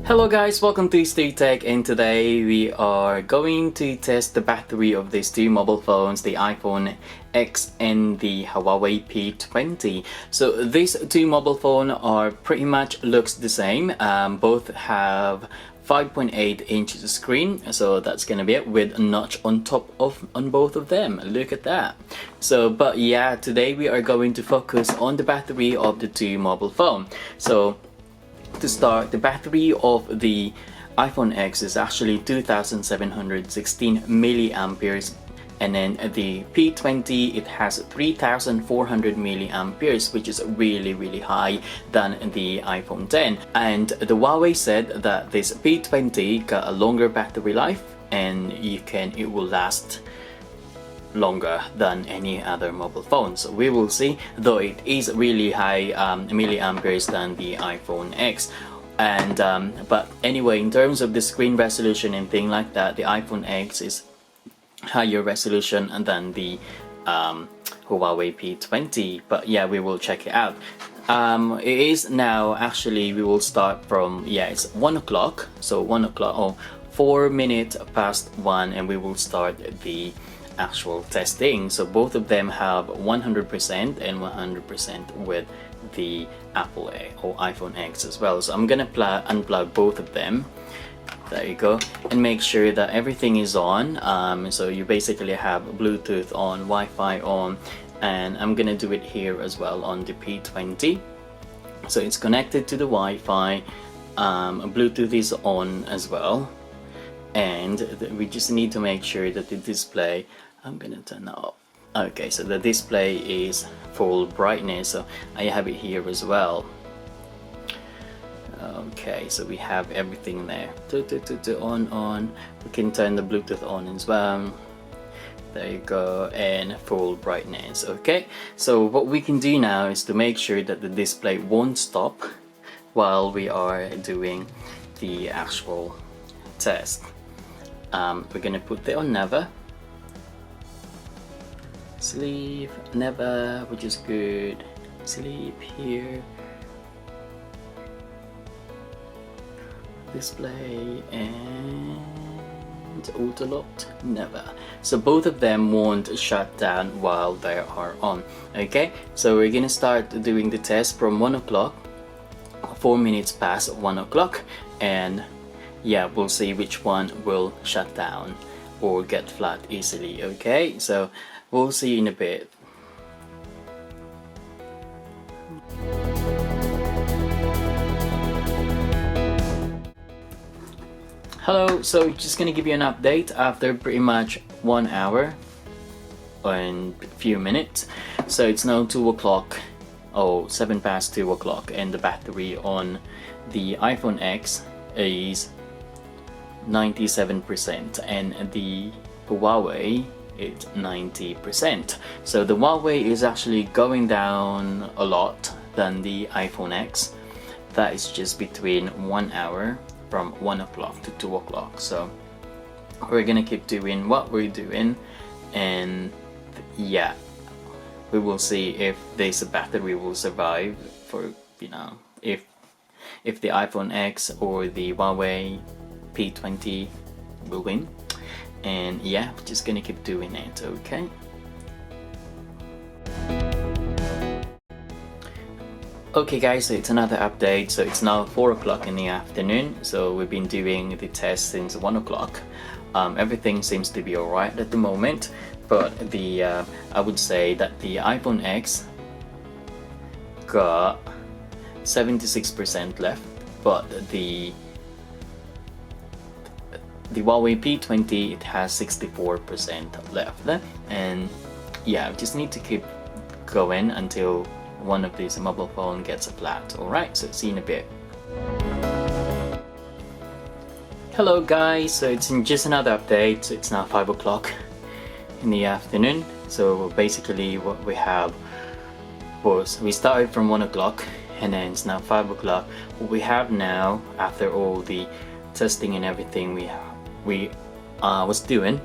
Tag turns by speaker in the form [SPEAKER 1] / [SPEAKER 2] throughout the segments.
[SPEAKER 1] Hello guys, welcome to Stay Tech, and today we are going to test the battery of these two mobile phones, the iPhone X and the Huawei P20. So these two mobile phones are pretty much looks the same. Both have 5.8 inches screen, so that's gonna be it, with a notch on top of on both of them. Look at that. So but yeah, today we are going to focus on the battery of the two mobile phone. So to start, the battery of the iPhone X is actually 2716 milliamperes, and then the P20 it has 3400 milliamperes, which is really high than the iPhone 10. And the Huawei said that this P20 got a longer battery life, and it will last longer than any other mobile phone. So we will see, though it is really high milliamperes than the iPhone X. And but anyway, in terms of the screen resolution and thing like that, the iPhone X is higher resolution than the Huawei P20. But yeah, we will check it out. It is now, actually we will start from, yeah, it's 1 o'clock, so 1 o'clock or 4 minutes past 1, and we will start the actual testing. So both of them have 100% and 100% with the Apple or iPhone X as well. So I'm gonna unplug both of them. There you go, and make sure that everything is on. So you basically have Bluetooth on, Wi-Fi on, and I'm gonna do it here as well on the P20. So it's connected to the Wi-Fi. Bluetooth is on as well, and we just need to make sure that the display, I'm gonna turn that off. Okay, so the display is full brightness, so I have it here as well. Okay, so we have everything there. On. We can turn the Bluetooth on as well. There you go, and full brightness. Okay, so what we can do now is to make sure that the display won't stop while we are doing the actual test. We're gonna put it on never. Sleep, never, which is good. Sleep here. Display and auto locked, never. So both of them won't shut down while they are on. Okay, so we're gonna start doing the test from 1 o'clock, 4 minutes past 1 o'clock, and yeah, we'll see which one will shut down or get flat easily. Okay, so we'll see in a bit. Hello, so just gonna give you an update after pretty much 1 hour and a few minutes. So it's now 2 o'clock, 7 past 2 o'clock, and the battery on the iPhone X is 97%, and the Huawei is 90%. So the Huawei is actually going down a lot than the iPhone X. That is just between 1 hour, from 1 o'clock to 2 o'clock. So we're gonna keep doing what we're doing, and yeah, we will see if this battery will survive for, you know, if the iPhone X or the Huawei P20 will win. And yeah, we're just gonna keep doing it. Okay, okay guys, so it's another update. So it's now 4 o'clock in the afternoon. So we've been doing the test since 1 o'clock. Everything seems to be alright at the moment, but the I would say that the iPhone X got 76% left, but the Huawei P20 it has 64% left. And yeah, we just need to keep going until one of these mobile phone gets a flat. Alright, so see you in a bit. Hello guys, so it's just another update. So it's now 5 o'clock in the afternoon. So basically what we have was, we started from 1 o'clock and then it's now 5 o'clock. What we have now, after all the testing and everything we was doing,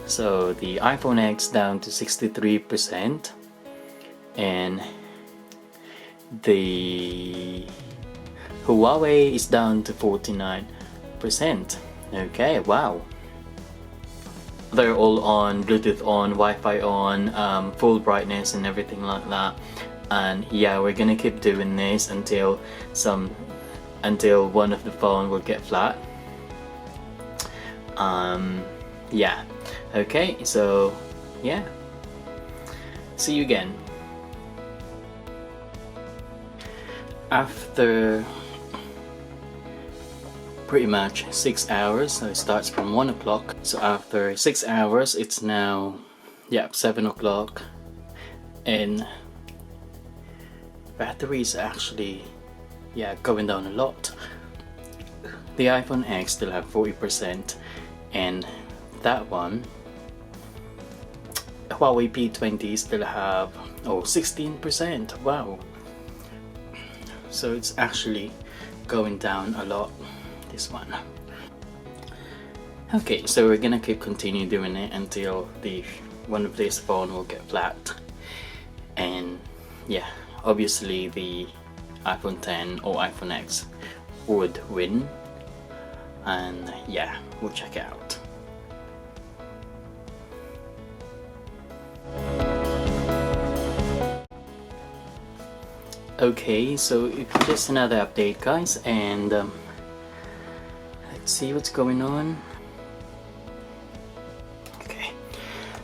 [SPEAKER 1] so the iPhone X down to 63%, and the Huawei is down to 49%. Okay, wow. They're all on, Bluetooth on, Wi-Fi on, full brightness and everything like that. And yeah, we're gonna keep doing this until one of the phone will get flat. Yeah. Okay, so yeah. See you again. After pretty much 6 hours, so it starts from 1 o'clock. So after 6 hours, it's now 7 o'clock, and battery is actually going down a lot. The iPhone X still have 40%, and that one, Huawei P20 still have 16%. Wow. So it's actually going down a lot, this one. Okay, so we're gonna continue doing it until one of these phone will get flat. And yeah, obviously the iPhone 10 or iPhone X would win. And yeah, we'll check it out. Okay, so it's just another update, guys, and let's see what's going on. Okay,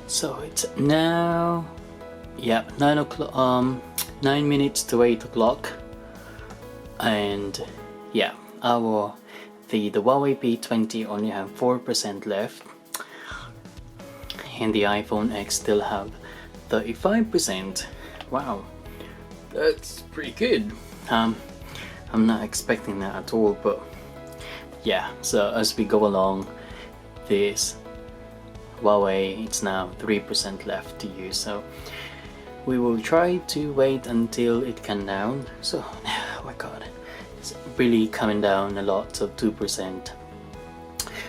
[SPEAKER 1] so it's now 9 o'clock, 9 minutes to 8 o'clock, and yeah, the Huawei P20 only have 4% left, and the iPhone X still have 35%. Wow. That's pretty good. I'm not expecting that at all, but yeah, so as we go along, this Huawei, it's now 3% left to use, so we will try to wait until it can down. So oh my god, it's really coming down a lot, so 2%,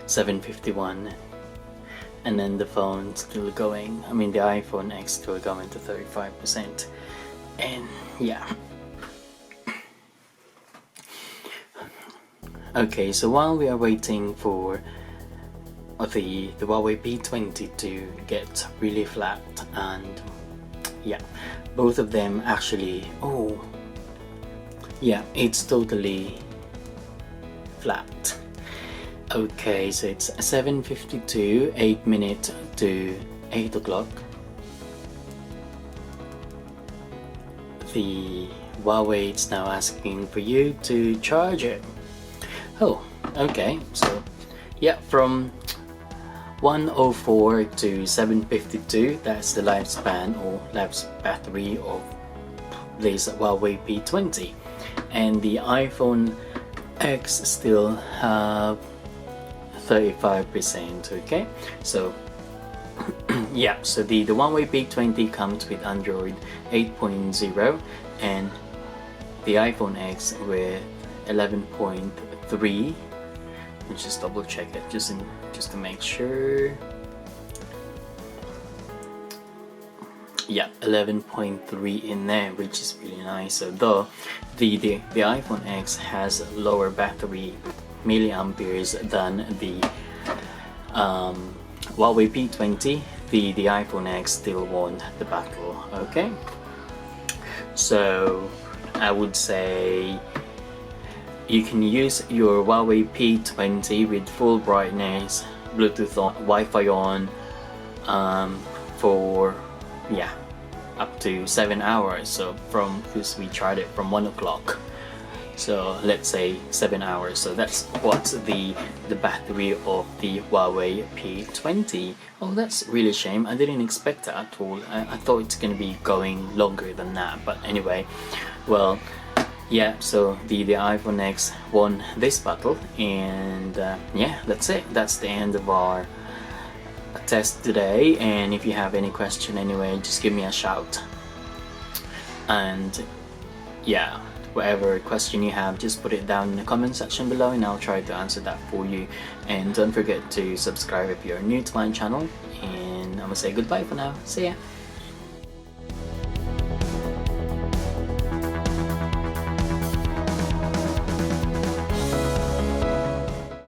[SPEAKER 1] 751, and then the phone still going, I mean the iPhone X still going to 35%. And yeah. Okay, so while we are waiting for the Huawei P20 to get really flat, and yeah, both of them actually, it's totally flat. Okay, so it's 7:52, 8 minutes to 8 o'clock. The Huawei is now asking for you to charge it. Oh, okay, so yeah, from 104 to 752, that's the lifespan or life battery of this Huawei P20, and the iPhone X still have 35%. Okay, so yeah, so the Huawei P20 comes with Android 8.0 and the iPhone X with 11.3. Let's just double check it just to make sure. Yeah, 11.3 in there, which is really nice. Though the iPhone X has lower battery milliamperes than the Huawei P20, the iPhone X still won the battle. Okay, so I would say you can use your Huawei P20 with full brightness, Bluetooth on, Wi-Fi on, for up to 7 hours. So because we tried it from 1 o'clock, so let's say 7 hours. So that's what the battery of the Huawei P20. Oh, that's really a shame. I didn't expect that at all. I thought it's gonna be going longer than that. But anyway, well, yeah. So the iPhone X won this battle, and yeah, that's it. That's the end of our test today. And if you have any question anyway, just give me a shout. And yeah, whatever question you have, just put it down in the comment section below and I'll try to answer that for you. And don't forget to subscribe if you're new to my channel, and I'm gonna say goodbye for now. See ya.